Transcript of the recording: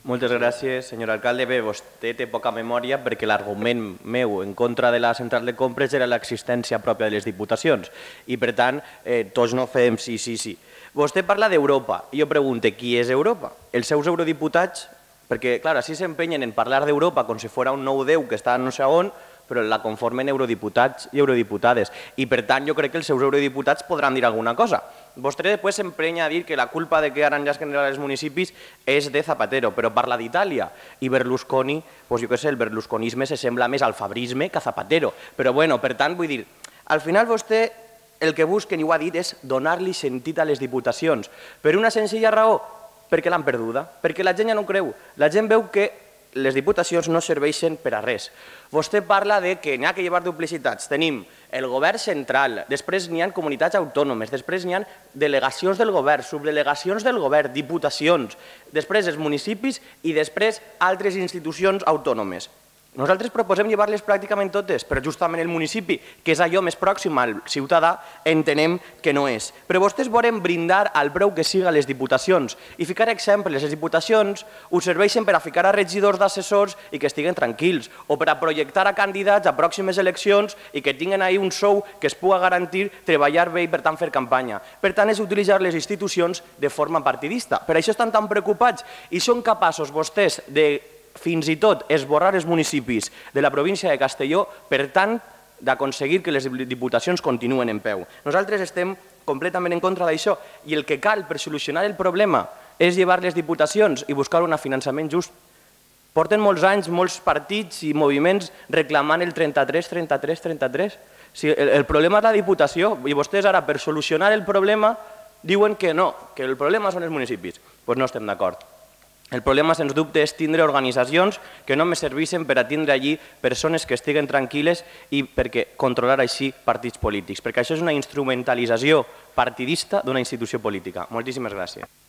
Moltes gràcies, senyor alcalde. Bé, vostè té poca memòria perquè l'argument meu en contra de la central de compres era l'existència pròpia de les diputacions i, per tant, tots no fem sí, sí, sí. Vostè parla d'Europa i jo pregunto, qui és Europa? Els seus eurodiputats? Perquè, clar, així s'empenyen en parlar d'Europa com si fos un nou déu que està no sé on, però la conformen eurodiputats i eurodiputades. I, per tant, jo crec que els seus eurodiputats podran dir alguna cosa. Vostè després s'emprenya a dir que la culpa de que ara ja es generen els municipis és de Zapatero, però parla d'Itàlia. I Berlusconi, doncs jo què sé, el berlusconisme s'assembla més al fabrisme que a Zapatero. Però, bueno, per tant, vull dir, al final vostè el que busquen, i ho ha dit, és donar-li sentit a les diputacions. Per una senzilla raó, perquè l'han perduda, perquè la gent ja no creu. La gent veu que les diputacions no serveixen per a res. Vostè parla que n'hi ha que llevar duplicitats. Tenim el govern central, després n'hi ha comunitats autònomes, després n'hi ha delegacions del govern, subdelegacions del govern, diputacions, després els municipis i després altres institucions autònomes. Nosaltres proposem llevar-les pràcticament totes, però justament el municipi, que és allò més pròxim al ciutadà, entenem que no és. Però vostès volen brindar al preu que siga les diputacions i ficar exemples. Les diputacions us serveixen per a ficar a regidors d'assessors i que estiguen tranquils, o per a projectar a candidats a pròximes eleccions i que tinguin ahí un sou que es pugui garantir treballar bé i per tant fer campanya. Per tant, és utilitzar les institucions de forma partidista. Per això estan tan preocupats i són capaços vostès de fins i tot esborrar els municipis de la província de Castelló per tant d'aconseguir que les diputacions continuen en peu. Nosaltres estem completament en contra d'això i el que cal per solucionar el problema és llevar les diputacions i buscar un finançament just. Porten molts anys, molts partits i moviments reclamant el 33, 33, 33. El problema és la diputació i vostès ara per solucionar el problema diuen que no, que el problema són els municipis. Doncs no estem d'acord. El problema, sens dubte, és tindre organitzacions que només serveixen per a tindre allí persones que estiguen tranquil·les i perquè controlar així partits polítics, perquè això és una instrumentalització partidista d'una institució política. Moltíssimes gràcies.